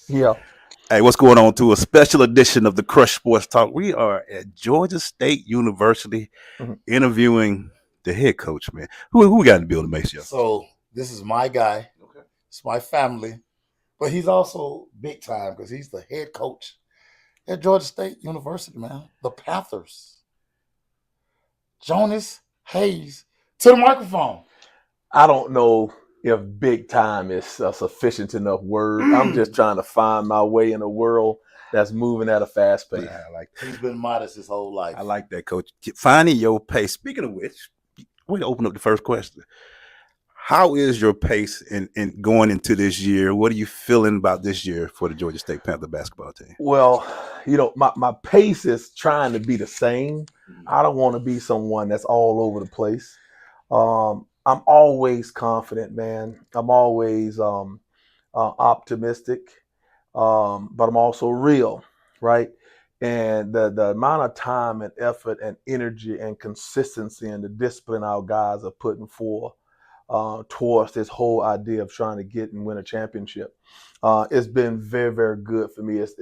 Yeah. Hey, what's going on to a special edition of the Crush Sports Talk? We are at Georgia State University Mhm. interviewing the head coach, man. Who we got in the building, Maceo? So this is my guy. Okay. It's my family, but he's also big time because he's the head coach at Georgia State University, man. The Panthers. Jonas Hayes to the microphone. I don't know if big time is a sufficient enough word. I'm just trying to find my way in a world that's moving at a fast pace. I like He's been modest his whole life. I like that, coach. Finding your pace. Speaking of which, we open up the first question. How is your pace in going into this year? What are you feeling about this year for the Georgia State Panther basketball team? Well, my pace is trying to be the same. I don't want to be someone that's all over the place. I'm always confident, man. I'm always optimistic, but I'm also real, right? And the amount of time and effort and energy and consistency and the discipline our guys are putting forth towards this whole idea of trying to get and win a championship. It's been very, very good for me. It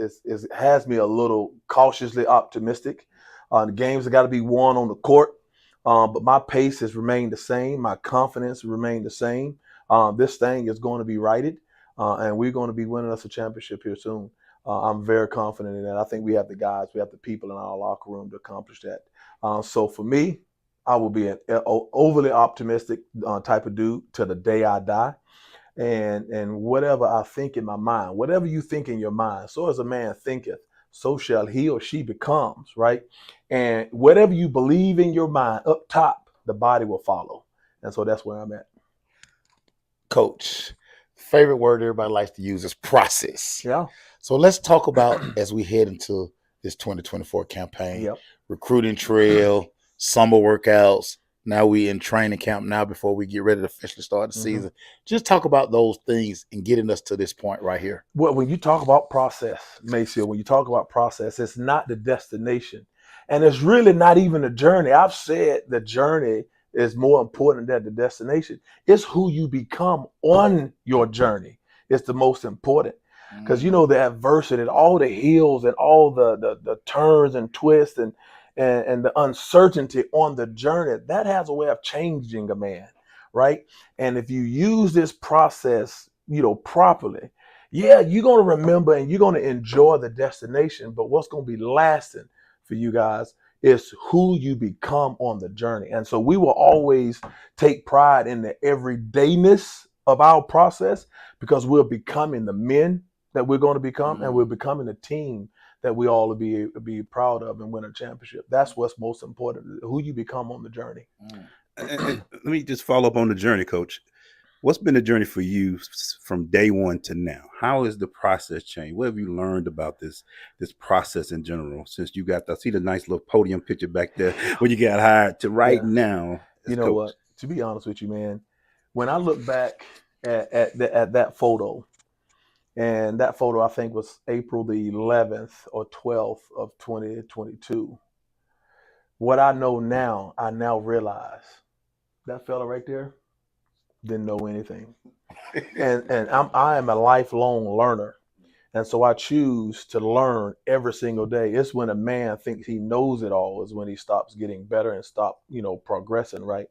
has me a little cautiously optimistic. The games have got to be won on the court, but my pace has remained the same. My confidence remained the same. This thing is going to be righted, and we're going to be winning us a championship here soon. I'm very confident in that. I think we have the guys, we have the people in our locker room to accomplish that. So for me, I will be an overly optimistic type of dude to the day I die. And whatever I think in my mind, whatever you think in your mind, so as a man thinketh, so shall he or she becomes, right? And whatever you believe in your mind up top, the body will follow. And so that's where I'm at. Coach, favorite word everybody likes to use is process. Yeah. So let's talk about as we head into this 2024 campaign, Yep. recruiting trail, summer workouts. Now we in training camp now before we get ready to officially start the season. Just talk about those things and getting us to this point right here. Well, when you talk about process, Maceo, when you talk about process, it's not the destination. And it's really not even the journey. I've said the journey is more important than the destination. It's who you become on your journey. It's the most important. Because the adversity, all the hills and all the turns and twists and the uncertainty on the journey, that has a way of changing a man, right? And if you use this process, properly, yeah, you're going to remember and you're going to enjoy the destination. But what's going to be lasting for you guys is who you become on the journey. And so we will always take pride in the everydayness of our process because we're becoming the men that we're going to become, and we're becoming a team that we all will be proud of and win a championship. That's what's most important, who you become on the journey. And let me just follow up on the journey, Coach. What's been the journey for you from day one to now? How has the process changed? What have you learned about this process in general since you got I see the nice little podium picture back there when you got hired to now as You know coach? what? To be honest with you, man, when I look back at that photo, and that photo I think was April the 11th or 12th of 2022. What I know now, I now realize that fella right there didn't know anything. And I am a lifelong learner. And so I choose to learn every single day. It's when a man thinks he knows it all is when he stops getting better and stop, progressing, right?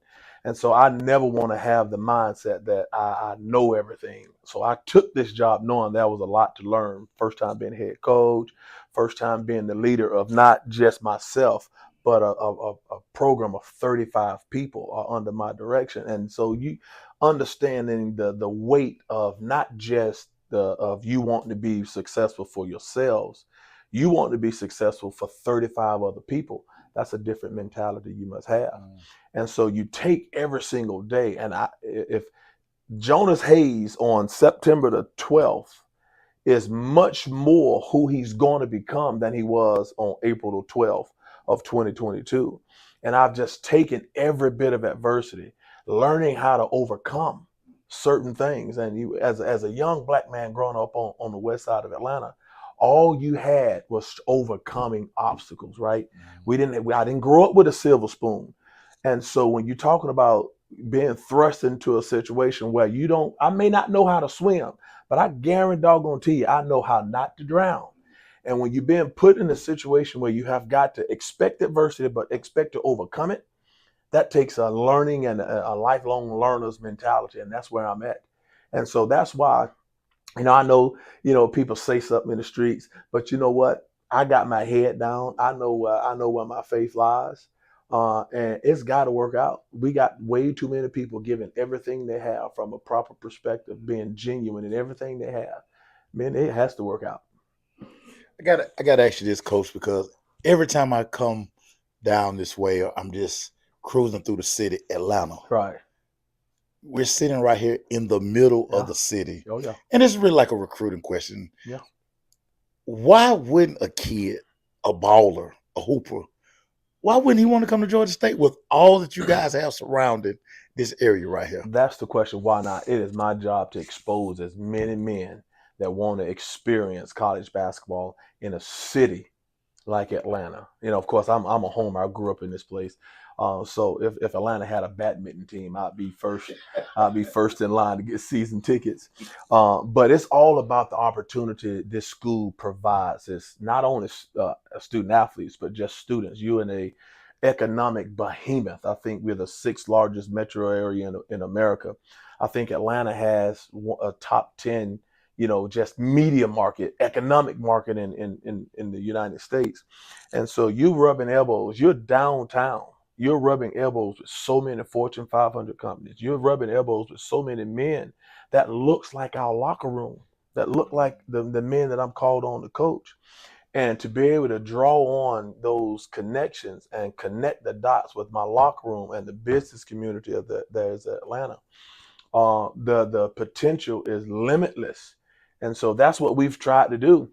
And so I never want to have the mindset that I know everything. So I took this job knowing there was a lot to learn. First time being head coach, first time being the leader of not just myself, but a program of 35 people are under my direction. And so you understanding the weight of not just of you wanting to be successful for yourselves, you want to be successful for 35 other people. That's a different mentality you must have. And so you take every single day. And if Jonas Hayes on September the 12th is much more who he's going to become than he was on April the 12th of 2022. And I've just taken every bit of adversity, learning how to overcome certain things. And you, as a young black man growing up on the west side of Atlanta, all you had was overcoming obstacles, right? I didn't grow up with a silver spoon. And so when you're talking about being thrust into a situation where I may not know how to swim, but I guarantee you, I know how not to drown. And when you're being put in a situation where you have got to expect adversity, but expect to overcome it, that takes a learning and a lifelong learner's mentality. And that's where I'm at. And so that's why, I know, people say something in the streets, but you know what? I got my head down. I know where my faith lies. And it's got to work out. We got way too many people giving everything they have from a proper perspective, being genuine in everything they have. Man, it has to work out. I gotta ask you this, Coach, because every time I come down this way, or I'm just cruising through the city, Atlanta. Right. We're sitting right here in the middle Yeah. of the city. Oh, yeah. And it's really like a recruiting question. Yeah. Why wouldn't a kid, a baller, a hooper, why wouldn't he want to come to Georgia State with all that you guys have surrounding this area right here? That's the question. Why not? It is my job to expose as many men that want to experience college basketball in a city like Atlanta. Of course, I'm a homer. I grew up in this place. So if Atlanta had a badminton team, I'd be first. I'd be first in line to get season tickets. But it's all about the opportunity this school provides. It's not only student athletes, but just students. You in a economic behemoth. I think we're the sixth largest metro area in America. I think Atlanta has a top 10, just media market, economic market in the United States. And so you rubbing elbows, you're downtown. You're rubbing elbows with so many Fortune 500 companies. You're rubbing elbows with so many men that looks like our locker room, that look like the men that I'm called on to coach. And to be able to draw on those connections and connect the dots with my locker room and the business community of there's Atlanta, the potential is limitless. And so that's what we've tried to do.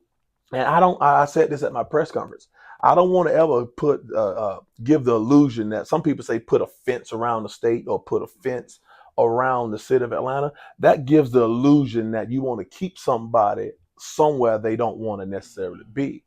And I said this at my press conference. I don't want to ever give the illusion that some people say put a fence around the state or put a fence around the city of Atlanta. That gives the illusion that you want to keep somebody somewhere they don't want to necessarily be.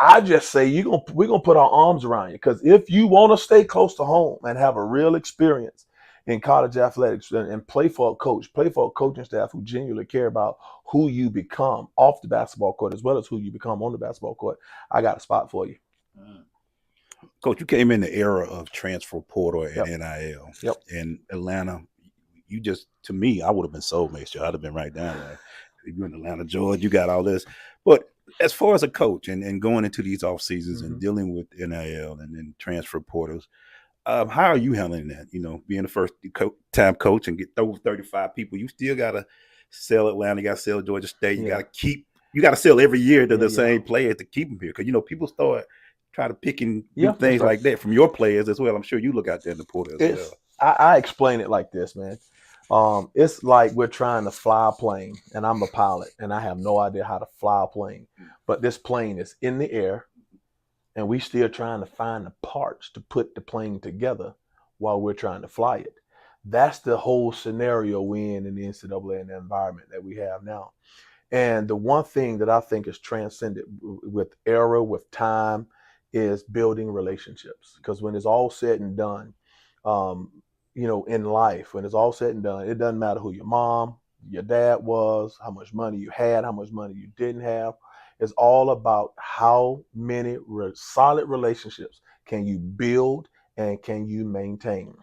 I just say we're gonna put our arms around you, because if you want to stay close to home and have a real experience in college athletics and play for a coach, play for a coaching staff who genuinely care about who you become off the basketball court as well as who you become on the basketball court, I got a spot for you. Coach, you came in the era of transfer portal and Yep. NIL. Yep. In Atlanta, you just, to me, I would have been soulmates. I'd have been right down there. You're in Atlanta, Georgia, you got all this. But as far as a coach and going into these off seasons and dealing with NIL and then transfer portals, how are you handling that? Being the first time coach and get those 35 people, you still got to sell Atlanta, you got to sell Georgia State, you got to sell every year to the same players to keep them here. Because, people start trying to pick and do things like that from your players as well. I'm sure you look out there in the portal as well. I explain it like this, man. It's like we're trying to fly a plane, and I'm a pilot, and I have no idea how to fly a plane. But this plane is in the air, and we still trying to find the parts to put the plane together while we're trying to fly it. That's the whole scenario we're in the NCAA and the environment that we have now. And the one thing that I think is transcended with era, with time, is building relationships. Because when it's all said and done, in life, when it's all said and done, it doesn't matter who your mom, your dad was, how much money you had, how much money you didn't have. It's all about how many solid relationships can you build and can you maintain.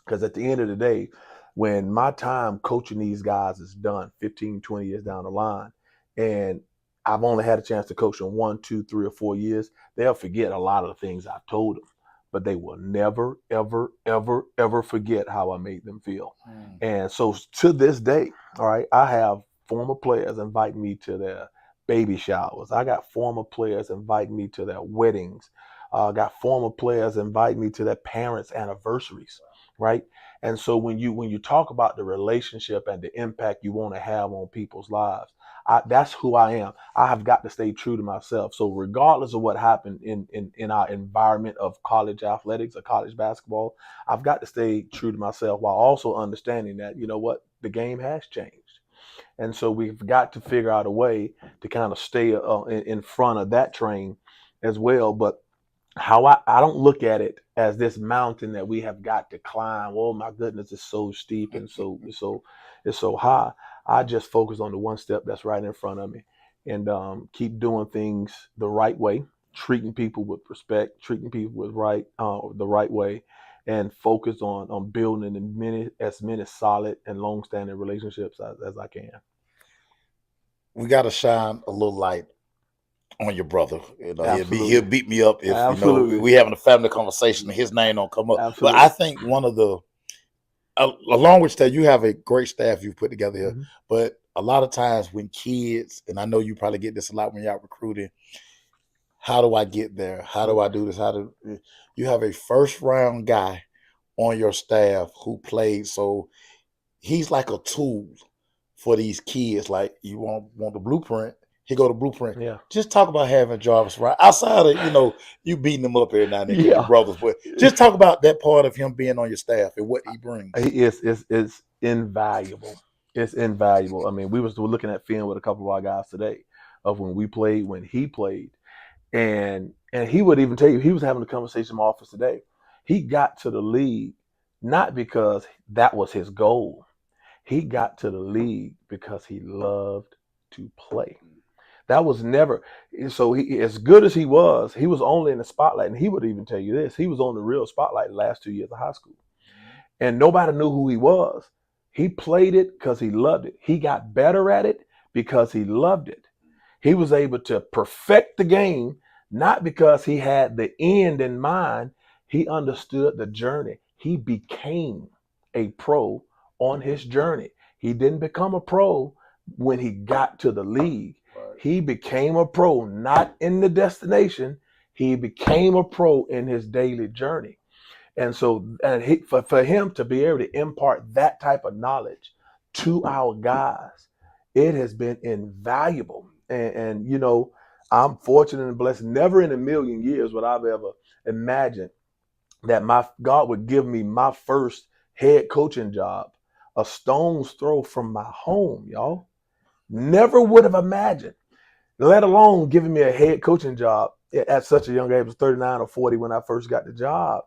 Because at the end of the day, when my time coaching these guys is done 15, 20 years down the line, and I've only had a chance to coach them 1, 2, 3, or 4 years, they'll forget a lot of the things I told them. But they will never, ever, ever, ever forget how I made them feel. And so to this day, all right, I have former players invite me to their baby showers. I got former players invite me to their weddings. I got former players invite me to their parents' anniversaries, right? And so when you talk about the relationship and the impact you want to have on people's lives, that's who I am. I have got to stay true to myself. So regardless of what happened in our environment of college athletics or college basketball, I've got to stay true to myself while also understanding that, the game has changed. And so we've got to figure out a way to kind of stay in front of that train as well. But how I don't look at it as this mountain that we have got to climb. Oh my goodness, it's so steep and it's so high. I just focus on the one step that's right in front of me, and keep doing things the right way, treating people with respect, treating people with the right way, and focus on building as many solid and long standing relationships as I can. We got to shine a little light on your brother. You know, he'll Absolutely, beat me up if absolutely, we having a family conversation and his name don't come up. But I absolutely. think one of the along with that, you have a great staff you've put together here. Hmm. But a lot of times when kids, and I know you probably get this a lot when you're out recruiting, how do I get there? How do I do this? How do you have a first round guy on your staff who played? So he's like a tool for these kids. Like you want the blueprint, he go to blueprint. Yeah, Just talk about having Jarvis right outside of you beating him up every now and then because your yeah. brothers, but just talk about that part of him being on your staff and what he brings. It's invaluable. It's invaluable. I mean, we're looking at film with a couple of our guys today of when we played, when he played, and he would even tell you he was having a conversation in my office today. He got to the league not because that was his goal. He got to the league because he loved to play. That was never so. As good as he was only in the spotlight, and he would even tell you this: he was on the real spotlight the last 2 years of high school, and nobody knew who he was. He played it because he loved it. He got better at it because he loved it. He was able to perfect the game, not because he had the end in mind. He understood the journey. He became a pro on his journey. He didn't become a pro when he got to the league. He became a pro not in the destination. He became a pro in his daily journey. And so, for him to be able to impart that type of knowledge to our guys, it has been invaluable. And I'm fortunate and blessed. Never in a million years would I've ever imagined that my God would give me my first head coaching job a stone's throw from my home, y'all. Never would have imagined, let alone giving me a head coaching job at such a young age. I was 39 or 40 when I first got the job.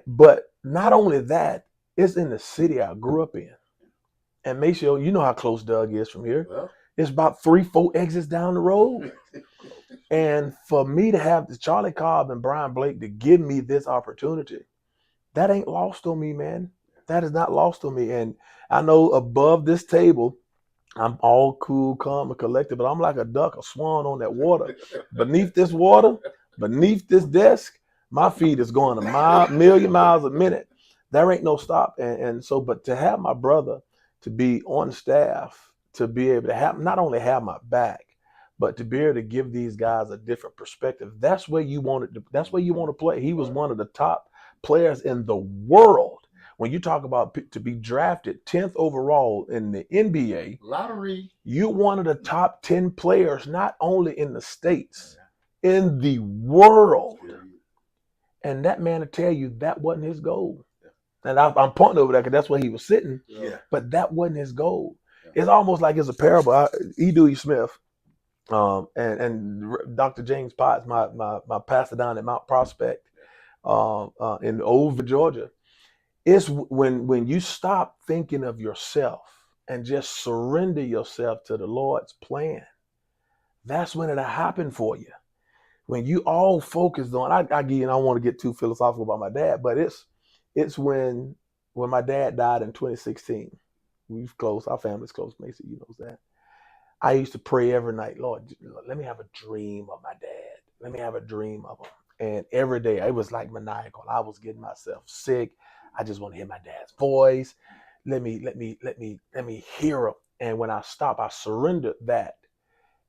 But not only that, it's in the city I grew up in. And make sure you know how close Doug is from here. Well, it's about 3-4 exits down the road. And for me to have the Charlie Cobb and Brian Blake to give me this opportunity, that ain't lost on me, man. That is not lost on me. And I know above this table, I'm all cool, calm, and collected, but I'm like a duck, a swan on that water. Beneath this water, beneath this desk, my feet is going million miles a minute. There ain't no stop. And so, but to have my brother to be on staff, to be able to have not only have my back, but to be able to give these guys a different perspective. That's where you wanted to. That's where you want to play. He was one of the top players in the world. When you talk about to be drafted 10th overall in the NBA, lottery, you're one of the top 10 players, not only in the States, in the world. And that man will tell you that wasn't his goal. And I'm pointing over there because that's where he was sitting. Yeah. But that wasn't his goal. Yeah. It's almost like it's a parable. E. Dewey Smith and Dr. James Potts, my pastor down at Mount Prospect in Oldville, Georgia. It's when you stop thinking of yourself and just surrender yourself to the Lord's plan. That's when it'll happen for you. When you all focused on, I don't want to get too philosophical about my dad, but it's when my dad died in 2016. We've close, our family's close, Macy, you knows that. I used to pray every night, Lord, let me have a dream of my dad. Let me have a dream of him. And every day it was like maniacal. I was getting myself sick. I just want to hear my dad's voice. Let me hear him. And when I stopped, I surrendered that.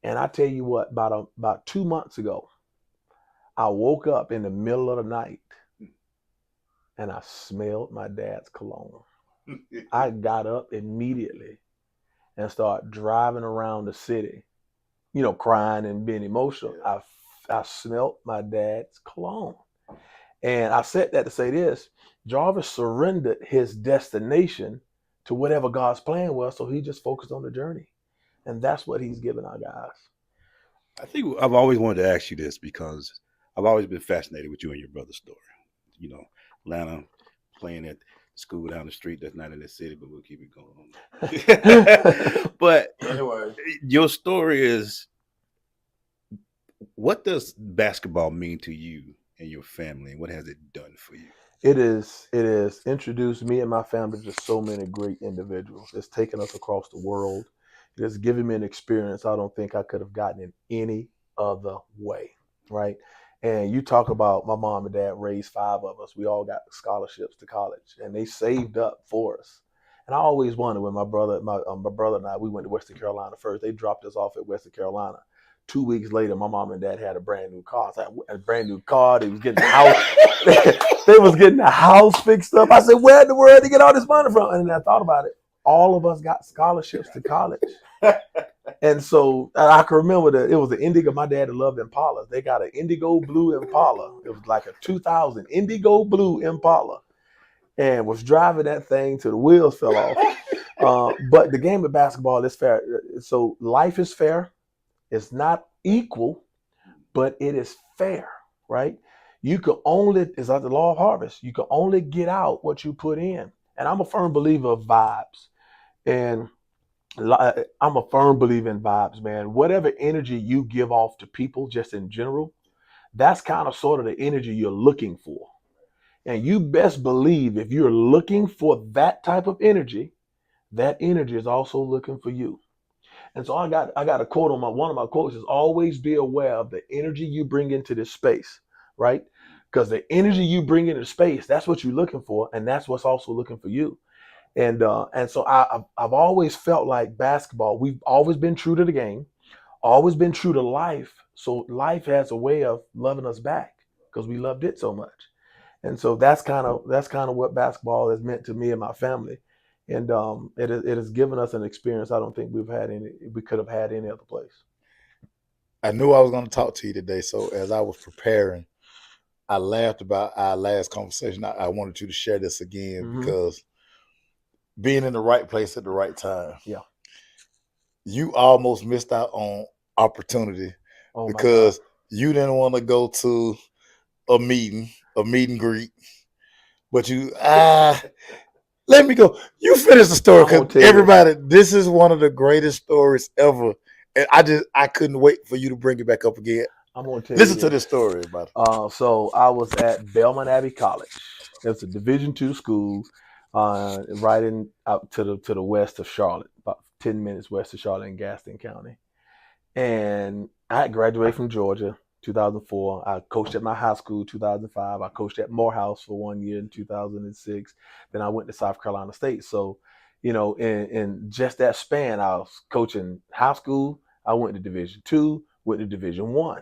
And I tell you what, about 2 months ago, I woke up in the middle of the night and I smelled my dad's cologne. I got up immediately and started driving around the city, crying and being emotional. I smelled my dad's cologne. And I said that to say this: Jarvis surrendered his destination to whatever God's plan was, so he just focused on the journey. And that's what he's given our guys. I think I've always wanted to ask you this because I've always been fascinated with you and your brother's story. Atlanta playing at school down the street that's not in the city, but we'll keep it going. But Anyway, your story is, what does basketball mean to you and your family, and what has it done for you? It has introduced me and my family to so many great individuals. It's taken us across the world. It has given me an experience I don't think I could have gotten in any other way, right? And you talk about my mom and dad raised five of us. We all got scholarships to college, and they saved up for us. And I always wondered when my brother and I we went to Western Carolina first. They dropped us off at Western Carolina. 2 weeks later, my mom and dad had a brand new car. I had a brand new car. They was getting the house. They was getting the house fixed up. I said, where in the world did they get all this money from? And I thought about it. All of us got scholarships to college. And so I can remember that it was the Indigo. My dad loved Impalas. They got an indigo blue Impala. It was like a 2000 indigo blue Impala, and was driving that thing till the wheels fell off. But the game of basketball is fair. So life is fair. It's not equal, but it is fair, right? You can only, it's like the law of harvest. You can only get out what you put in. And I'm a firm believer of vibes. And I'm a firm believer in vibes, man. Whatever energy you give off to people, just in general, that's kind of sort of the energy you're looking for. And you best believe if you're looking for that type of energy, that energy is also looking for you. And so I got a quote on one of my quotes is always be aware of the energy you bring into this space, right? Because the energy you bring into space, that's what you're looking for, and that's what's also looking for you. And so I've always felt like basketball. We've always been true to the game, always been true to life. So life has a way of loving us back because we loved it so much. And so that's kind of what basketball has meant to me and my family. And it has given us an experience I don't think we could have had any other place. I knew I was going to talk to you today. So as I was preparing, I laughed about our last conversation. I wanted you to share this again Mm-hmm. because being in the right place at the right time. Yeah. You almost missed out on opportunity Oh my God. because you didn't want to go to a meet and greet, but you let me go. You finish the story I'm gonna because tell you this. everybody, this is one of the greatest stories ever, and I couldn't wait for you to bring it back up again. I'm gonna tell Listen you to this. this story about it. So I was at Belmont Abbey College. It's a Division II school, right in out to the west of Charlotte, about 10 minutes west of Charlotte in Gaston County. And I had graduated from Georgia, 2004. I coached at my high school, 2005. I coached at Morehouse for 1 year in 2006. Then I went to South Carolina State. So, in just that span, I was coaching high school. I went to Division II, went to Division I.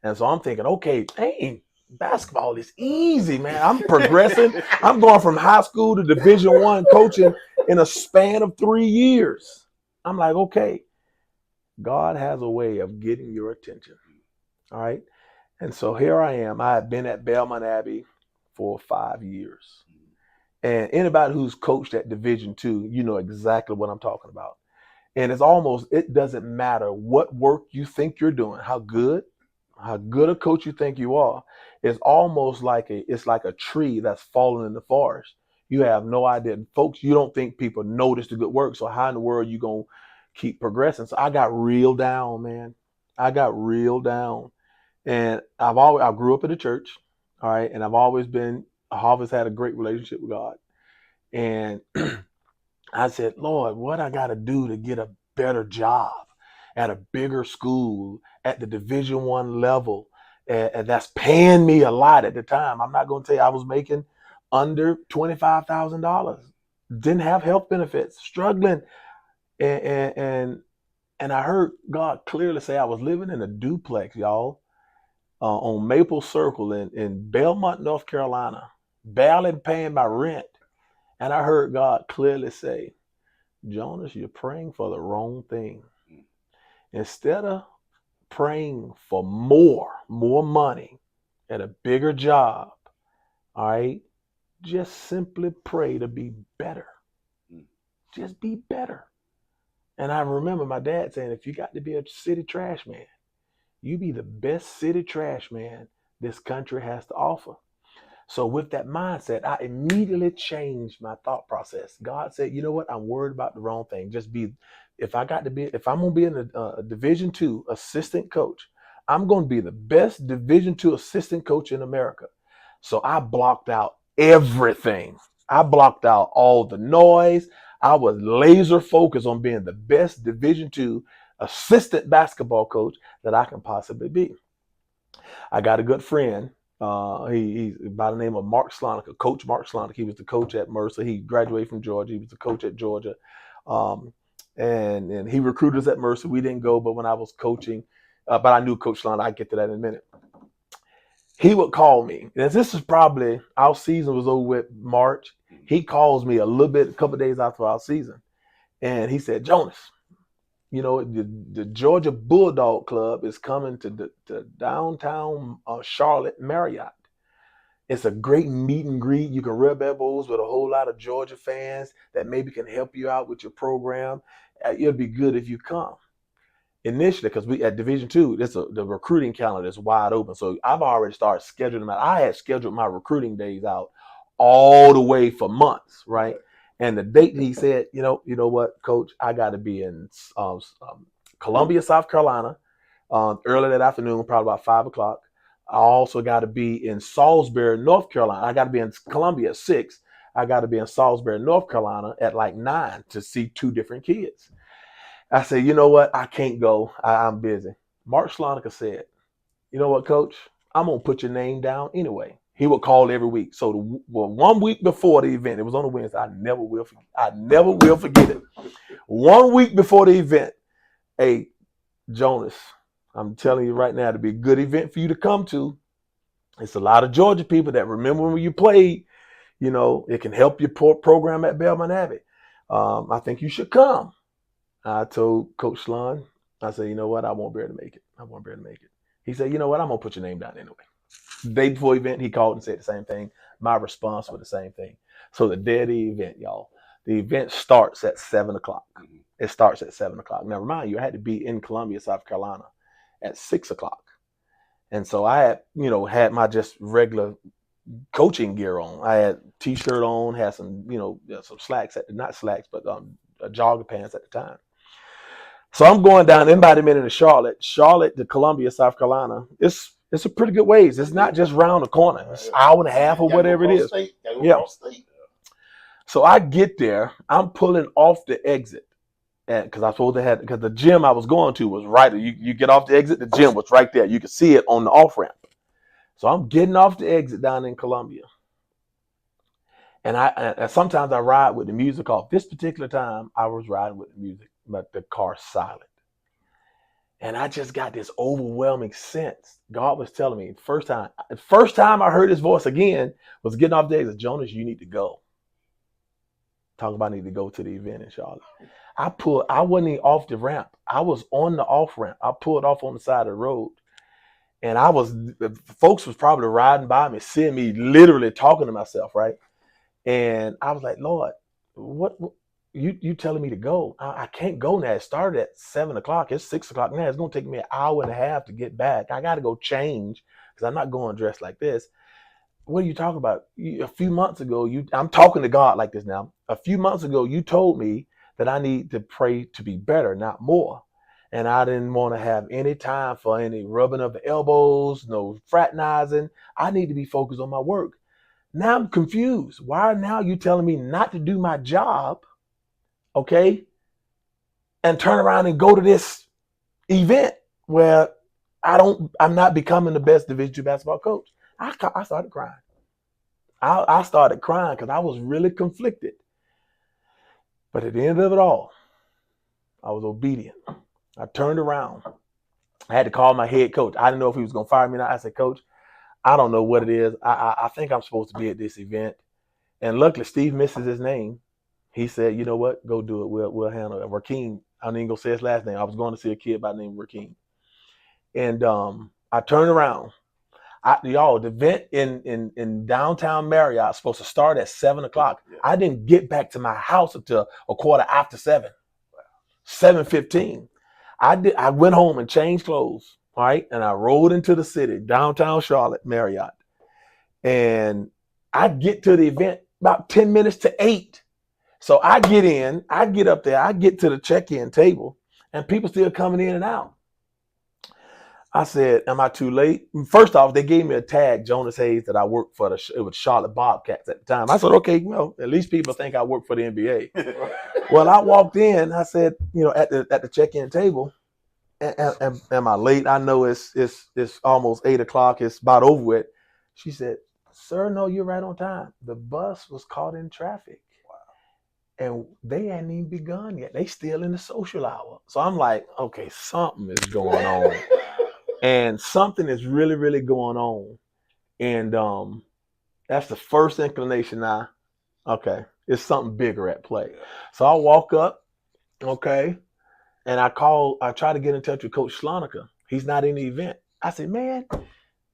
And so I'm thinking, okay, dang, basketball is easy, man. I'm progressing. I'm going from high school to Division I coaching in a span of 3 years. I'm like, okay, God has a way of getting your attention. All right. And so here I am. I have been at Belmont Abbey for 5 years. And anybody who's coached at Division II, you know exactly what I'm talking about. And it doesn't matter what work you think you're doing, how good a coach you think you are. It's almost like it's like a tree that's fallen in the forest. You have no idea. Folks, you don't think people notice the good work. So how in the world you gonna keep progressing? So I got real down, man. I got real down. And I grew up in the church, all right, and I've always had a great relationship with God. And I said, Lord, what I got to do to get a better job at a bigger school at the Division I level, and that's paying me a lot at the time. I'm not going to tell you I was making under $25,000. Didn't have health benefits, struggling, and, and and and I heard God clearly say I was living in a duplex, y'all, on Maple Circle in Belmont, North Carolina, barely paying my rent. And I heard God clearly say, Jonas, you're praying for the wrong thing. Instead of praying for more money at a bigger job, all right, just simply pray to be better. Just be better. And I remember my dad saying, if you got to be a city trash man, you be the best city trash man this country has to offer. So with that mindset, I immediately changed my thought process. God said, you know what? I'm worried about the wrong thing. Just be, if I'm going to be in a Division II assistant coach, I'm going to be the best Division II assistant coach in America. So I blocked out everything. I blocked out all the noise. I was laser focused on being the best Division II assistant basketball coach that I can possibly be. I got a good friend. He's by the name of Mark Slonica, Coach Mark Slonica. He was the coach at Mercer. He graduated from Georgia. He was the coach at Georgia. Um, and he recruited us at Mercer. We didn't go, but when I was coaching, but I knew Coach Slonica. I'll get to that in a minute. He would call me. And this is probably, our season was over with March. He calls me a couple of days after our season. And he said, Jonas, you know, the Georgia Bulldog Club is coming to downtown Charlotte Marriott. It's a great meet and greet. You can rub elbows with a whole lot of Georgia fans that maybe can help you out with your program. It'll be good if you come. Initially, because we at Division II, the recruiting calendar is wide open. So I've already started scheduling them out. I had scheduled my recruiting days out all the way for months, right? And the date he said, you know what, Coach, I got to be in Columbia, South Carolina, early that afternoon, probably about 5 o'clock. I also got to be in Salisbury, North Carolina. I got to be in Columbia at 6. I got to be in Salisbury, North Carolina at like 9 to see 2 different kids. I said, you know what? I can't go. I'm busy. Mark Slonica said, you know what, Coach? I'm going to put your name down anyway. He would call every week. So 1 week before the event, it was on a Wednesday. I never will forget it. 1 week before the event, hey, Jonas, I'm telling you right now, it'll be a good event for you to come to. It's a lot of Georgia people that remember when you played. You know, it can help your program at Belmont Abbey. I think you should come. I told Coach Slon, I said, you know what? I won't be able to make it. He said, you know what? I'm going to put your name down anyway. The day before the event, he called and said the same thing. My response was the same thing. So the day of the event, y'all, the event starts at 7 o'clock. It starts at 7 o'clock. Now, remind you, I had to be in Columbia, South Carolina at 6 o'clock. And so I had my just regular coaching gear on. I had T-shirt on, had some, some slacks, not slacks, but jogger pants at the time. So I'm going down embodiment to Charlotte to Columbia, South Carolina. It's a pretty good ways. It's not just round the corner. It's an hour and a half or whatever it is. Yeah. So I get there. I'm pulling off the exit, because I supposed to have, because the gym I was going to was right. You get off the exit, the gym was right there. You could see it on the off ramp. So I'm getting off the exit down in Columbia, and sometimes I ride with the music off. This particular time, I was riding with the music, but the car's silent. And I just got this overwhelming sense. God was telling me, the first time I heard his voice again was getting off the exit. Jonas, you need to go. Talking about I need to go to the event in Charlotte. I wasn't even off the ramp. I was on the off ramp. I pulled off on the side of the road. And folks was probably riding by me, seeing me literally talking to myself, right? And I was like, Lord, what you telling me to go? I can't go now. It started at 7 o'clock. It's 6 o'clock now. It's going to take me an hour and a half to get back. I got to go change because I'm not going dressed like this. What are you talking about? A few months ago, I'm talking to God like this now. A few months ago, you told me that I need to pray to be better, not more. And I didn't want to have any time for any rubbing of the elbows, no fraternizing. I need to be focused on my work. Now I'm confused. Why now you telling me not to do my job, okay, and turn around and go to this event where I'm not becoming the best Division II basketball coach? I started crying. I started crying because I was really conflicted. But at the end of it all, I was obedient. I turned around. I had to call my head coach. I didn't know if he was going to fire me or not. I said, Coach, I don't know what it is. I think I'm supposed to be at this event. And luckily, Steve misses his name. He said, you know what? Go do it. We'll handle it. Rakeem, I didn't even go say his last name. I was going to see a kid by the name of Rakeem. And I turned around. The event in downtown Marriott was supposed to start at 7 o'clock. Yeah. I didn't get back to my house until a quarter after 7. 7:15. I went home and changed clothes, all right? And I rode into the city, downtown Charlotte, Marriott. And I get to the event about 10 minutes to 8. So I get in, I get up there, I get to the check-in table, and people still coming in and out. I said, am I too late? First off, they gave me a tag, Jonas Hayes, that I worked for it was Charlotte Bobcats at the time. I said, okay, well, at least people think I work for the NBA. Well, I walked in, I said, at the check-in table, am I late? I know it's almost 8 o'clock, it's about over with. She said, sir, no, you're right on time. The bus was caught in traffic. And they hadn't even begun yet. They still in the social hour. So I'm like, okay, something is going on. And something is really, really going on. And that's the first inclination now. Okay, it's something bigger at play. So I walk up, okay, and I try to get in touch with Coach Schlonica. He's not in the event. I said, man,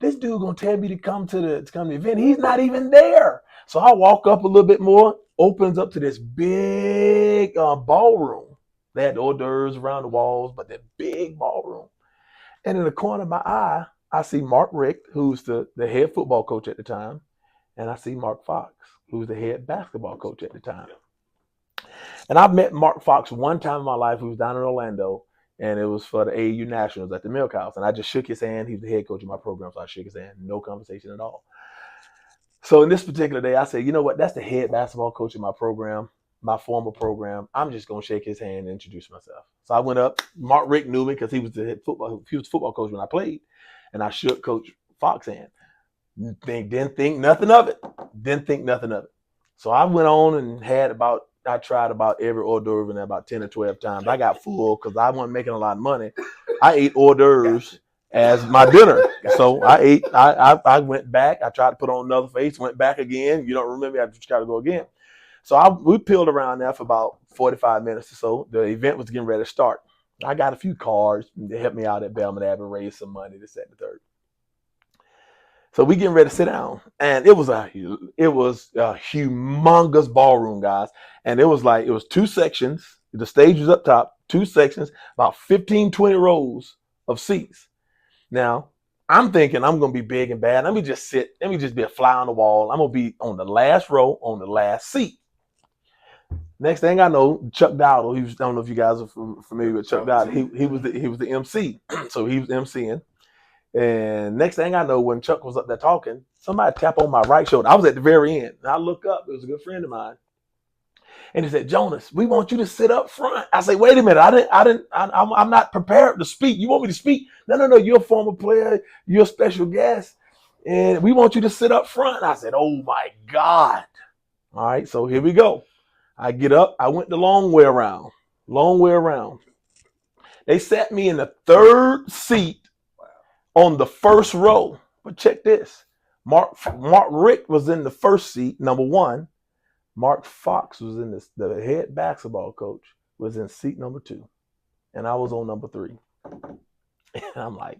this dude gonna tell me to come to the event. He's not even there. So I walk up a little bit more, opens up to this big ballroom. They had the hors d'oeuvres around the walls, but that big ballroom. And in the corner of my eye, I see Mark Richt, who's the head football coach at the time, and I see Mark Fox, who's the head basketball coach at the time. And I've met Mark Fox one time in my life, who was down in Orlando, and it was for the AAU Nationals at the Milk House. And I just shook his hand. He's the head coach of my program, so I shook his hand. No conversation at all. So in this particular day, I said, you know what? That's the head basketball coach of my program, my former program. I'm just going to shake his hand and introduce myself. So I went up. Mark Richt knew me because he was the football coach when I played. And I shook Coach Fox's hand. Didn't think nothing of it. So I went on and I tried about every hors d'oeuvre and about 10 or 12 times. I got full because I wasn't making a lot of money. I ate hors d'oeuvres as my dinner. So I ate, I went back. I tried to put on another face, went back again. You don't remember, I just got to go again. So we peeled around there for about 45 minutes or so. The event was getting ready to start. I got a few cards to help me out at Belmont Abbey, raise some money, this, that, and the third. So we getting ready to sit down, and it was a humongous ballroom, guys. And it was 2 sections. The stage was up top, 2 sections, about 15, 20 rows of seats. Now, I'm thinking I'm going to be big and bad. Let me just be a fly on the wall. I'm going to be on the last row, on the last seat. Next thing I know, Chuck Dowdle, I don't know if you guys are familiar with Chuck Dowdle. He was the MC. So he was MCing. And next thing I know, when Chuck was up there talking, somebody tapped on my right shoulder. I was at the very end. And I look up. It was a good friend of mine. And he said, Jonas, we want you to sit up front. I say, wait a minute. I'm not prepared to speak. You want me to speak? No. You're a former player. You're a special guest. And we want you to sit up front. I said, oh my God. All right. So here we go. I get up. I went the long way around. They sat me in the 3rd seat on the 1st row. But check this. Mark Richt was in the 1st seat, number 1. Mark Fox was in the head basketball coach was in seat number 2. And I was on number 3. And I'm like,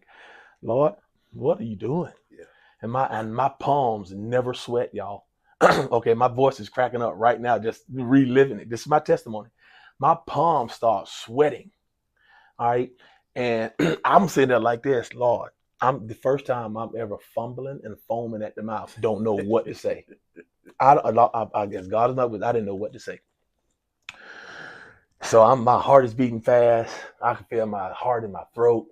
Lord, what are you doing? Yeah. And my palms never sweat, y'all. Okay, my voice is cracking up right now, just reliving it. This is my testimony. My palms start sweating. All right. And I'm sitting there like this, Lord. I'm the first time I'm ever fumbling and foaming at the mouth. Don't know what to say. I guess God is not with. I didn't know what to say. So my heart is beating fast. I can feel my heart in my throat.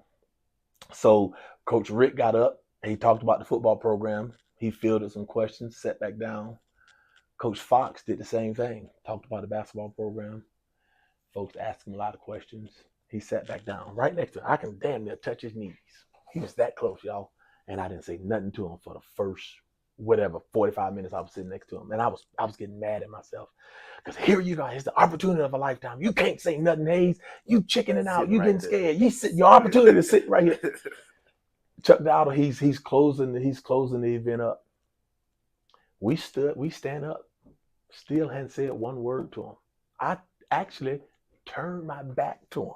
So Coach Rick got up. He talked about the football program. He fielded some questions, sat back down. Coach Fox did the same thing. Talked about the basketball program. Folks asked him a lot of questions. He sat back down right next to him. I can damn near touch his knees. He was that close, y'all. And I didn't say nothing to him for the first 45 minutes I was sitting next to him. And I was getting mad at myself. Because here you go. It's the opportunity of a lifetime. You can't say nothing, Hayes. You chickening out. You getting scared. Your opportunity is sitting right here. Chuck Dowdle, he's closing the event up. We stand up. Still hadn't said one word to him. I actually turned my back to him.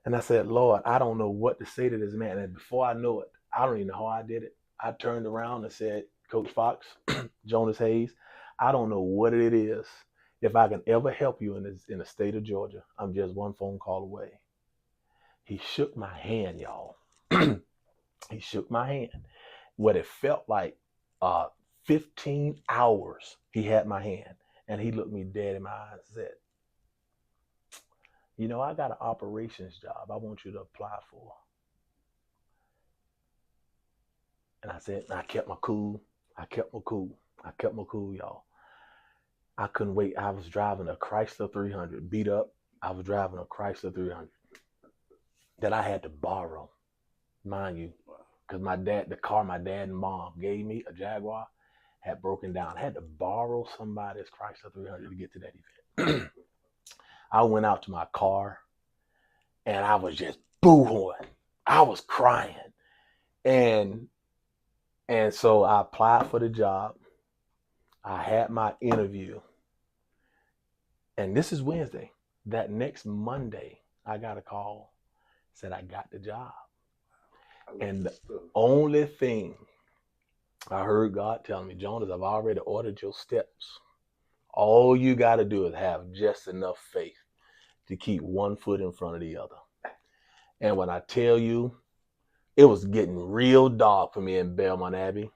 And I said, Lord, I don't know what to say to this man. And before I know it, I don't even know how I did it. I turned around and said, Coach Fox, Jonas Hayes, I don't know what it is. If I can ever help you in the state of Georgia, I'm just one phone call away. He shook my hand, y'all. He shook my hand. What it felt like 15 hours he had my hand, and he looked me dead in my eyes and said, you know, I got an operations job I want you to apply for. And I said, and I kept my cool. I kept my cool. I kept my cool, y'all. I couldn't wait. I was driving a Chrysler 300, beat up. I was driving a Chrysler 300 that I had to borrow, mind you, because the car my dad and mom gave me, a Jaguar, had broken down. I had to borrow somebody's Chrysler 300 to get to that event. I went out to my car and I was just boo-hooing. I was crying. And so I applied for the job. I had my interview. And this is Wednesday. That next Monday, I got a call, said I got the job. And the only thing I heard God tell me, Jonas, I've already ordered your steps. All you got to do is have just enough faith to keep one foot in front of the other. And when I tell you, it was getting real dark for me in Belmont Abbey.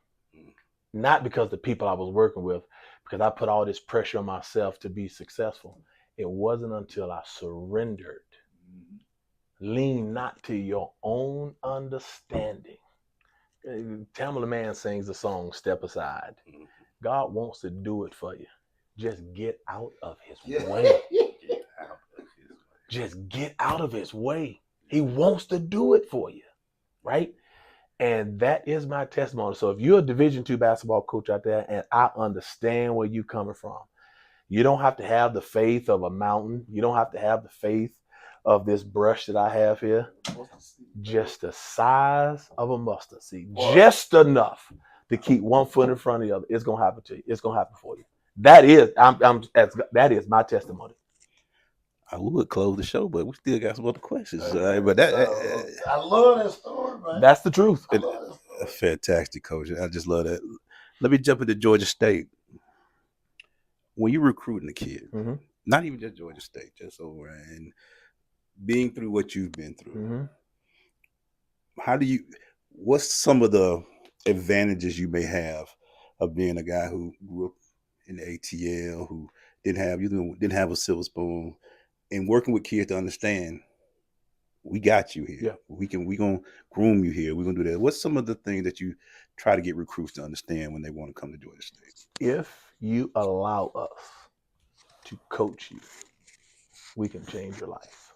Not because the people I was working with, because I put all this pressure on myself to be successful. It wasn't until I surrendered. Lean not to your own understanding. Tamala Man sings the song, Step Aside. God wants to do it for you. Just get out of his way. Just get out of his way. He wants to do it for you, right? And that is my testimony. So if you're a Division II basketball coach out there, and I understand where you're coming from, you don't have to have the faith of a mountain. You don't have to have the faith of this brush that I have here. Just the size of a mustard seed. Just enough to keep one foot in front of the other. It's going to happen to you. It's going to happen for you. That is my testimony. I would close the show, but we still got some other questions. But I love that story, man. That's the truth. Fantastic, coach. I just love that. Let me jump into Georgia State. When you're recruiting a kid, not even just Georgia State, just over and being through what you've been through, what's some of the advantages you may have of being a guy who grew up in the ATL, who didn't have a silver spoon, and working with kids to understand, we got you here. Yeah. We gonna groom you here. We're gonna do that. What's some of the things that you try to get recruits to understand when they want to come to Georgia State? If you allow us to coach you, we can change your life.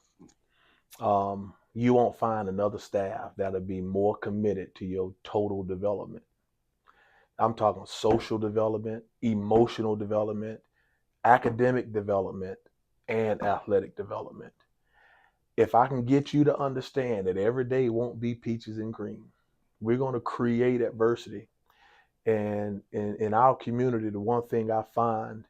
You won't find another staff that'll be more committed to your total development. I'm talking social development, emotional development, academic development, and athletic development. If I can get you to understand that every day won't be peaches and cream, we're going to create adversity. And in our community, the one thing I find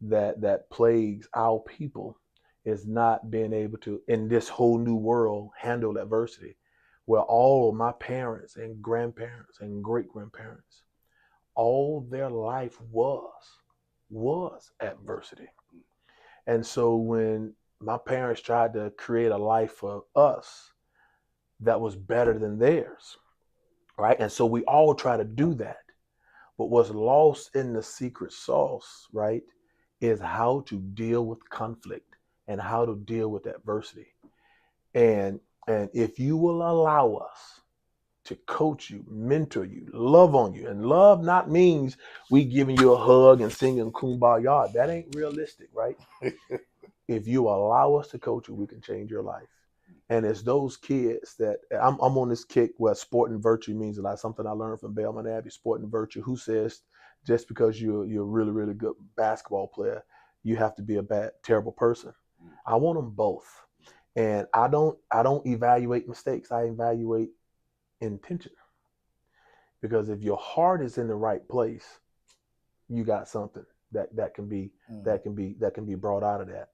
that plagues our people is not being able to, in this whole new world, handle adversity, where all of my parents and grandparents and great-grandparents, all their life was adversity. And so when my parents tried to create a life for us that was better than theirs, right? And so we all try to do that. But what's lost in the secret sauce, right, is how to deal with conflict and how to deal with adversity. And if you will allow us to coach you, mentor you, love on you, and love not means we giving you a hug and singing Kumbaya. That ain't realistic, right? If you allow us to coach you, we can change your life. And it's those kids that I'm on this kick where sport and virtue means a lot. Something I learned from Belmont Abbey, sport and virtue. Who says just because you're a really, really good basketball player, you have to be a bad, terrible person? I want them both. And I don't evaluate mistakes. I evaluate intention. Because if your heart is in the right place, you got something that can be brought out of that.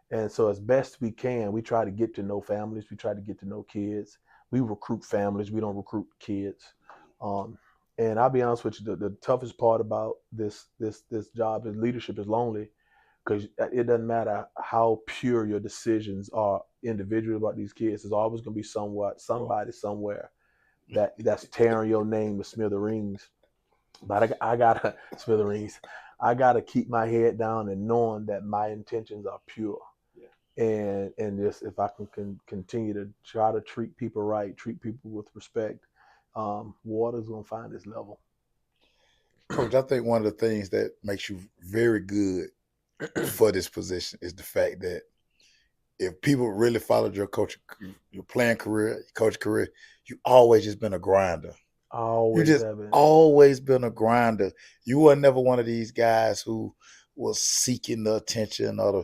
And so as best we can, we try to get to know families. We try to get to know kids. We recruit families. We don't recruit kids. And I'll be honest with you, the toughest part about this job is leadership is lonely, because it doesn't matter how pure your decisions are individually about these kids. There's always going to be somebody somewhere that's tearing your name to smithereens. But I gotta smithereens. I gotta keep my head down and knowing that my intentions are pure. And just if I can continue to try to treat people right, treat people with respect, water's gonna find its level. Coach, I think one of the things that makes you very good for this position is the fact that if people really followed your playing career, your coach career, you always just been a grinder. I You always just have been. always been a grinder. You were never one of these guys who was seeking the attention or the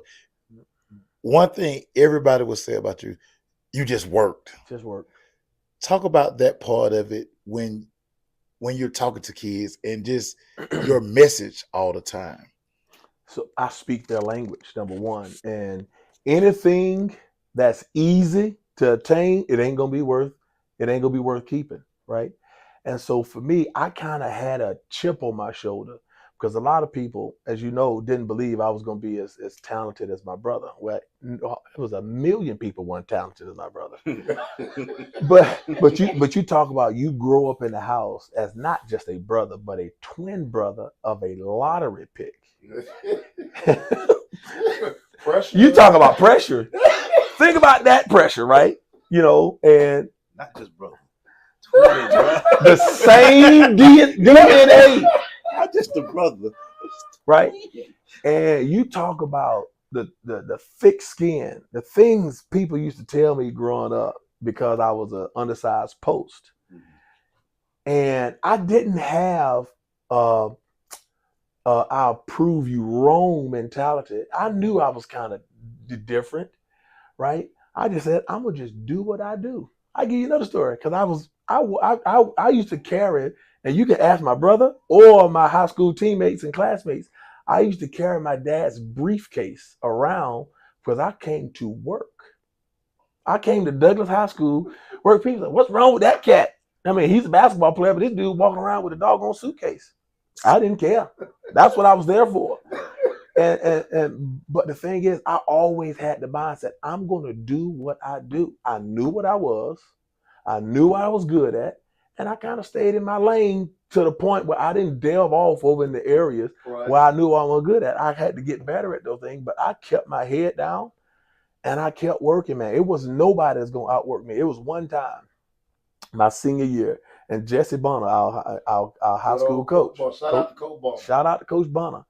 one thing everybody would say about you, you just worked. Just work. Talk about that part of it when you're talking to kids and just your message all the time. So I speak their language, number one. And anything that's easy to attain, it ain't gonna be worth keeping, right? And so for me, I kind of had a chip on my shoulder because a lot of people, as you know, didn't believe I was gonna be as talented as my brother. Well, it was a million people weren't talented as my brother. But you talk about you grow up in the house as not just a brother, but a twin brother of a lottery pick. Pressure. You talk about pressure. Think about that pressure, right? You know, and Not just brother. Twin, bro. the same DNA, Not just the brother. right? And you talk about the thick skin, the things people used to tell me growing up because I was an undersized post. And I didn't have I'll prove you wrong mentality. I knew I was kind of different, right? I just said I'm gonna just do what I do. I give you another story because I used to carry, and you can ask my brother or my high school teammates and classmates. I used to carry my dad's briefcase around because I came to work. I came to Douglas High School, work. People like, what's wrong with that cat? I mean, he's a basketball player, but this dude walking around with a doggone suitcase. I didn't care. That's what I was there for. And but the thing is, I always had the mindset, I'm gonna do what I do. I knew what I was, I knew what I was good at, and I kind of stayed in my lane to the point where I didn't delve off over in the areas where I knew I was good at. I had to get better at those things, but I kept my head down and I kept working, man. It was nobody that's gonna outwork me. It was one time, my senior year, and Jesse Bonner, our high school coach. Shout out to Coach Bonner. Shout out to Coach Bonner.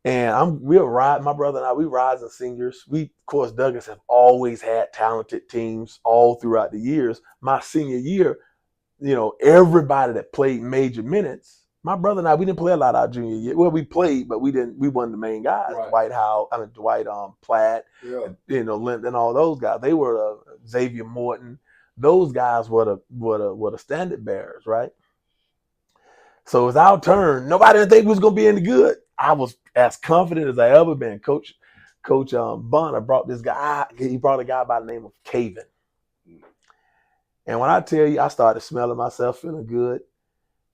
And we'll ride, my brother and I, we rise as seniors. We, of course, Douglas have always had talented teams all throughout the years. My senior year, you know, everybody that played major minutes, my brother and I, we didn't play a lot our junior year. Well, we played, but we wasn't the main guys. Right. Dwight Platt, Yeah. you know, Linton, all those guys. They were Xavier Morton. Those guys were the standard bearers, right? So it was our turn. Nobody didn't think we was gonna be any good. I was as confident as I ever been. Coach Bonner brought this guy. He brought a guy by the name of Caven. And when I tell you, I started smelling myself, feeling good.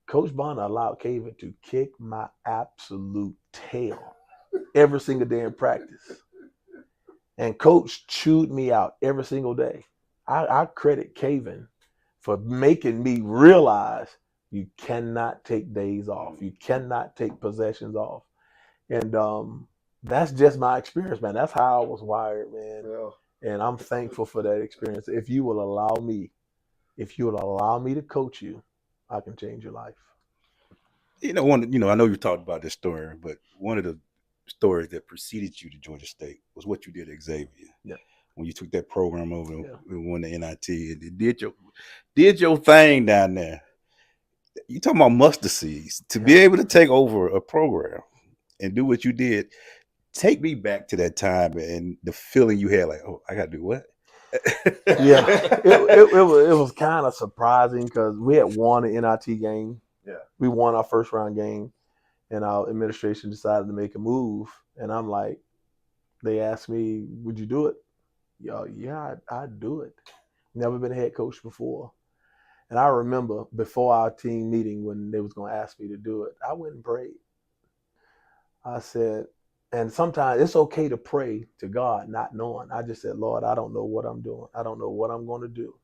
Coach Bonner allowed Caven to kick my absolute tail every single day in practice. And Coach chewed me out every single day. I credit Caven for making me realize you cannot take days off. You cannot take possessions off. And that's just my experience, man. That's how I was wired, man. Yeah. And I'm thankful for that experience. If you will allow me to coach you, I can change your life. You know, I know you talked about this story, but one of the stories that preceded you to Georgia State was what you did at Xavier. Yeah. When you took that program over and won the NIT and did your thing down there. You talking about mustard seeds to be able to take over a program and do what you did. Take me back to that time and the feeling you had, like, oh, I got to do what? Yeah, it was kind of surprising because we had won an NIT game. Yeah, we won our first round game, and our administration decided to make a move. And I'm like, they asked me, "Would you do it?" Yeah, I'd do it. Never been a head coach before. And I remember before our team meeting when they was going to ask me to do it, I went and prayed. I said, and sometimes it's okay to pray to God, not knowing. I just said, Lord, I don't know what I'm doing. I don't know what I'm going to do,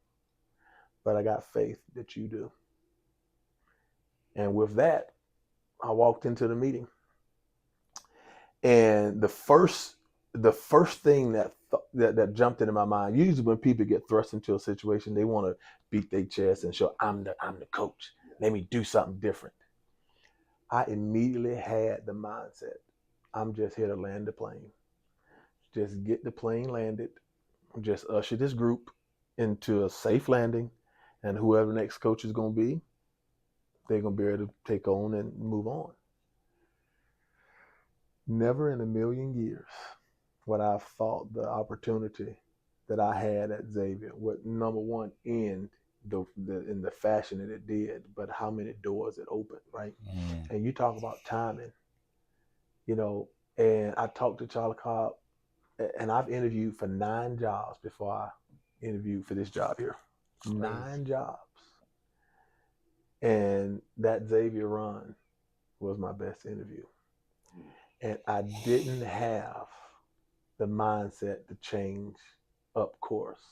but I got faith that you do. And with that, I walked into the meeting, and the first thing that jumped into my mind. Usually, when people get thrust into a situation, they want to beat their chest and show I'm the coach. Let me do something different. I immediately had the mindset. I'm just here to land the plane. Just get the plane landed. Just usher this group into a safe landing, and whoever the next coach is going to be, they're going to be able to take on and move on. Never in a million years would I have thought the opportunity that I had at Xavier would, number one, end in the fashion that it did, but how many doors it opened, right? And you talk about timing, you know, and I talked to Charlie Cobb, and I've interviewed for 9 jobs before I interviewed for this job here. 9 jobs. And that Xavier run was my best interview. And I didn't have the mindset to change up course.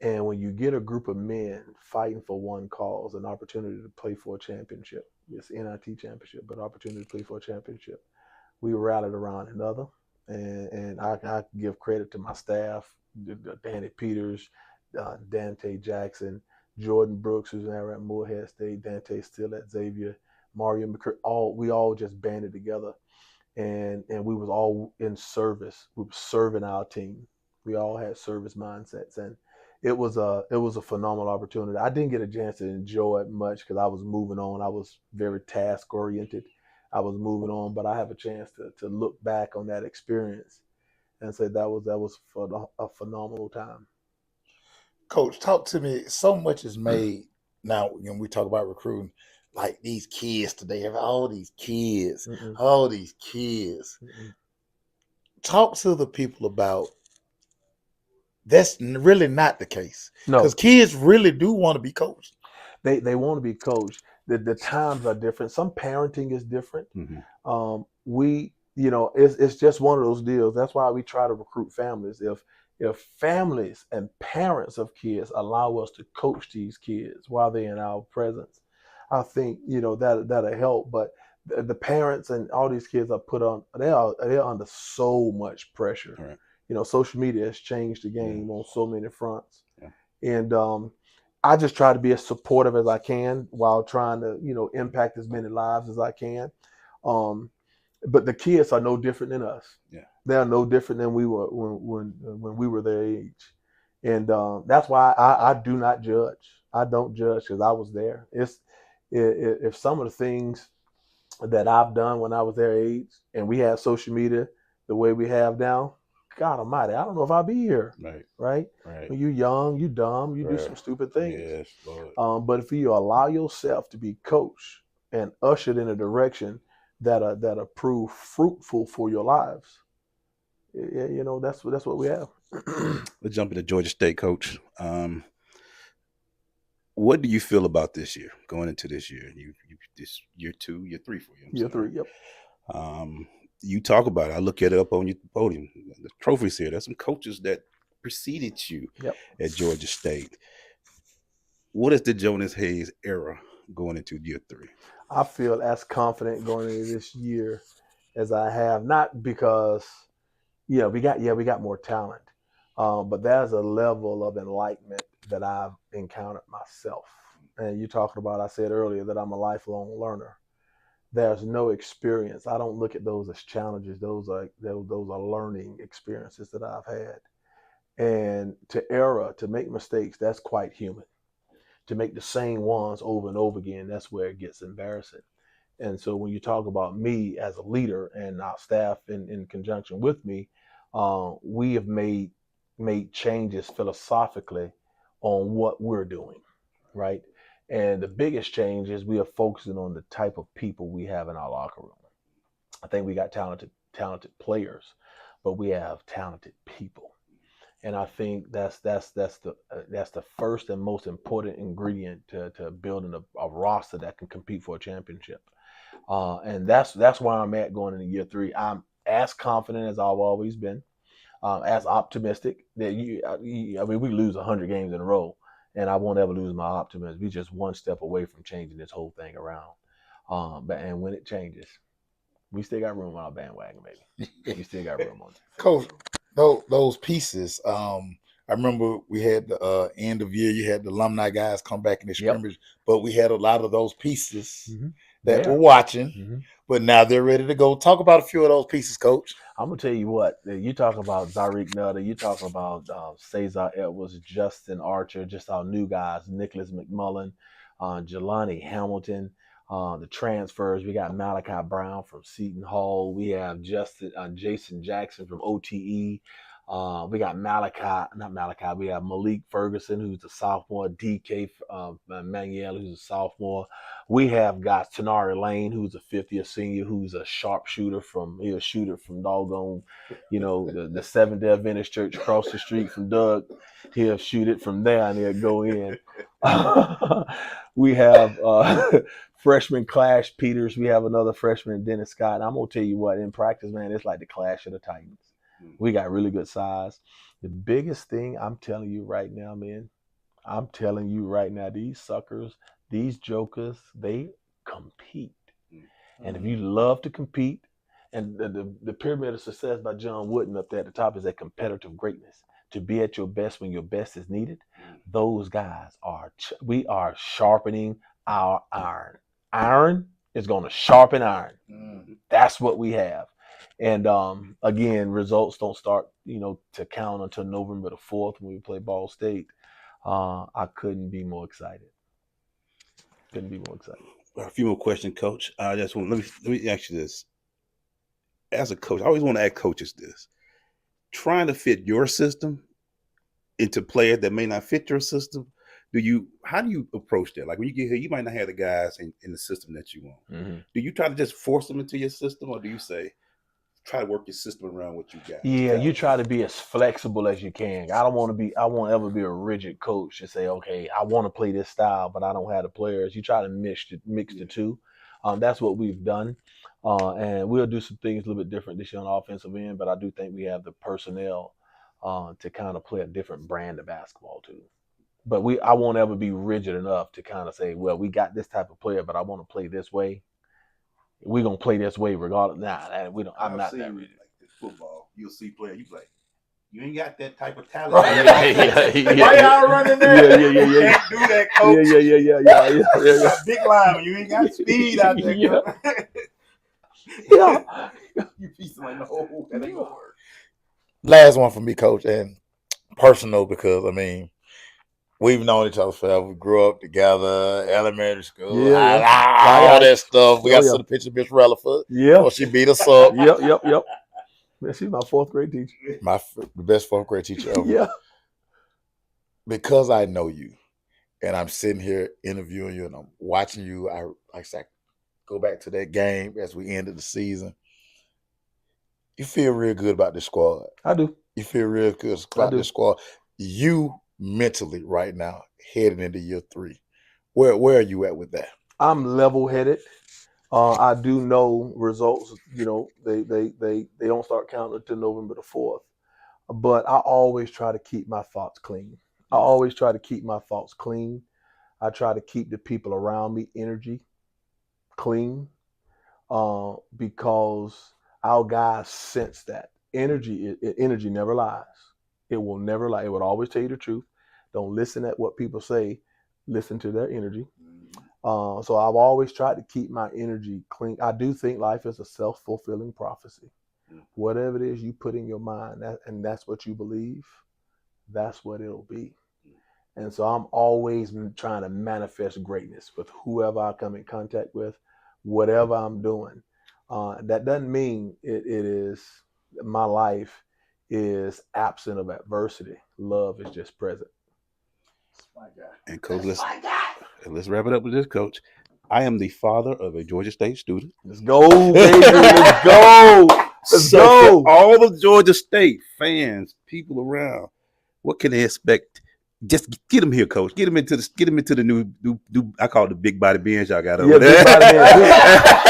And when you get a group of men fighting for one cause, an opportunity to play for a championship, it's NIT championship, but opportunity to play for a championship, we rallied around another. And I give credit to my staff, Danny Peters, Dante Jackson, Jordan Brooks, who's now at Morehead State, Dante's still at Xavier, Mario McCurry, we all just banded together, and we was all in service. We were serving our team. We all had service mindsets, and it was a phenomenal opportunity. I didn't get a chance to enjoy it much because I was moving on. I was very task oriented. I was moving on, but I have a chance to look back on that experience and say that was a phenomenal time. Coach, talk to me. So much is made now when we talk about recruiting. Like these kids today, have all these kids, Mm-mm. all these kids. Mm-mm. Talk to the people about that's really not the case. No, Because kids really do want to be coached. they want to be coached. The times are different. Some parenting is different. It's just one of those deals. That's why we try to recruit families. If families and parents of kids allow us to coach these kids while they're in our presence, I think that'll help. But the parents and all these kids are they're under so much pressure. Right. Social media has changed the game on so many fronts, Yeah. and I just try to be as supportive as I can while trying to impact as many lives as I can. But the kids are no different than us. Yeah. They are no different than we were when we were their age, and that's why I do not judge. I don't judge because I was there. If some of the things that I've done when I was their age, and we had social media the way we have now, God Almighty, I don't know if I'll be here. Right? When you're young, you dumb, you do some stupid things. Yes, Lord. But if you allow yourself to be coached and ushered in a direction that prove fruitful for your lives, that's what we have. Let's jump into Georgia State, Coach. What do you feel about this year, going into this year? You this year 2, year 3 for you. Year 3, yep. You talk about it. I look at it up on your podium. The trophies here. There's some coaches that preceded you at Georgia State. What is the Jonas Hayes era going into year 3? I feel as confident going into this year as I have, not because we got more talent, but there's a level of enlightenment that I've encountered myself. And you're talking about, I said earlier that I'm a lifelong learner. There's no experience. I don't look at those as challenges. Those are learning experiences that I've had. And to make mistakes, that's quite human. To make the same ones over and over again, that's where it gets embarrassing. And so when you talk about me as a leader and our staff in conjunction with me, we have made changes philosophically on what we're doing, right? And the biggest change is we are focusing on the type of people we have in our locker room. I think we got talented players, but we have talented people. And I think that's the first and most important ingredient to building a roster that can compete for a championship. And that's where I'm at going into year 3. I'm as confident as I've always been, as optimistic that we lose 100 games in a row, and I won't ever lose my optimism. We're just one step away from changing this whole thing around. And when it changes, we still got room on our bandwagon, baby. We still got room on it. Coach, those pieces. I remember we had the end of year. You had the alumni guys come back in the Yep. scrimmage, but we had a lot of those pieces that Yeah. were watching. But now they're ready to go. Talk about a few of those pieces, Coach. I'm gonna tell you what. You talk about Zarik Nutter. You talk about Cesar Edwards, Justin Archer, just our new guys, Nicholas McMullen, Jelani Hamilton. The transfers, we got Malachi Brown from Seton Hall. We have Jason Jackson from OTE. We got we have Malik Ferguson, who's a sophomore, DK Manuel, who's a sophomore. We have got Tanari Lane, who's a fifth-year senior, who's a sharpshooter he's a shooter from doggone, the Seventh Day Adventist Church across the street from Doug. He'll shoot it from there and he'll go in. We have freshman Clash Peters. We have another freshman, Dennis Scott. And I'm gonna tell you what, in practice, man, it's like the Clash of the Titans. We got really good size. The biggest thing I'm telling you right now, man, these suckers, these jokers, they compete. And if you love to compete, and the pyramid of success by John Wooden up there at the top is that competitive greatness. To be at your best when your best is needed, those guys we are sharpening our iron. Iron is going to sharpen iron. That's what we have. And again, results don't start, to count until November the 4th when we play Ball State. I couldn't be more excited. A few more questions, Coach. I just want let me ask you this. As a coach, I always want to ask coaches this: trying to fit your system into players that may not fit your system. How do you approach that? Like when you get here, you might not have the guys in the system that you want. Do you try to just force them into your system, or do you say, try to work your system around what you got? Yeah, you try to be as flexible as you can. I won't ever be a rigid coach and say, okay, I want to play this style, but I don't have the players. You try to mix the two. That's what we've done. And we'll do some things a little bit different this year on the offensive end, but I do think we have the personnel to kind of play a different brand of basketball too. But I won't ever be rigid enough to kind of say, well, we got this type of player, but I want to play this way. We're gonna play this way regardless. We don't. I'm not that rigid. Like this football, you'll see players. You like, you ain't got that type of talent. Why y'all running there? Yeah. You can't do that, Coach. Yeah. You got big line. You ain't got speed out there. Yeah. You see somebody, no, that ain't gonna work. Last one for me, Coach, and personal because we've known each other forever. We grew up together, elementary school, all that stuff. We got to see the picture of Miss Relaford. Yeah. Oh, she beat us up. Yep. Man, she's my fourth grade teacher. The best fourth grade teacher ever. Yeah. Because I know you, and I'm sitting here interviewing you, and I'm watching you. I go back to that game as we ended the season. You feel real good about this squad. I do. You feel real good about this squad. You mentally right now heading into year 3. Where are you at with that? I'm level-headed. I do know results. They don't start counting until November the 4th. But I always try to keep my thoughts clean. I try to keep the people around me energy clean, because our guys sense that energy never lies. It will never lie. It would always tell you the truth. Don't listen at what people say. Listen to their energy. So I've always tried to keep my energy clean. I do think life is a self-fulfilling prophecy. Whatever it is you put in your mind, and that's what you believe, that's what it'll be. And so I'm always trying to manifest greatness with whoever I come in contact with, whatever I'm doing. That doesn't mean it is my life is absent of adversity. Love is just present. And Coach, let's wrap it up with this, Coach. I am the father of a Georgia State student. Let's go, baby. Let's go. Let's go. For all the Georgia State fans, people around, what can they expect? Just get them here, Coach. Get them into the new I call it the big body bench y'all got over there. Big body bench.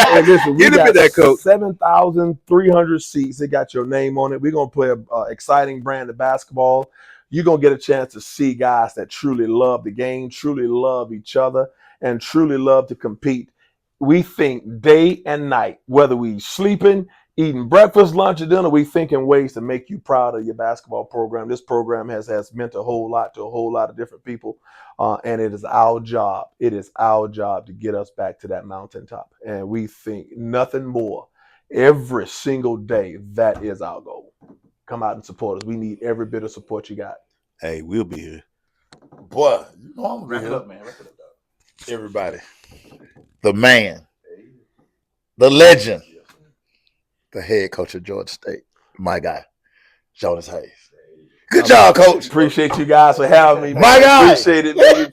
And listen, we got that, Coach. 7,300 seats. It got your name on it. We're gonna play an exciting brand of basketball. You're gonna get a chance to see guys that truly love the game, truly love each other, and truly love to compete we think day and night, whether we sleeping, eating breakfast, lunch, or dinner, we thinking ways to make you proud of your basketball program. This program has meant a whole lot to a whole lot of different people. And it is our job. It is our job to get us back to that mountaintop. And we think nothing more. Every single day, that is our goal. Come out and support us. We need every bit of support you got. Hey, we'll be here. Boy, you know I'm gonna Wrap be it here. up, man. Wrap it up, dog. Everybody. The man, the legend, the head coach of Georgia State, my guy, Jonas Hayes. Good job, coach. Appreciate you guys for having me. My guy. Appreciate it, baby.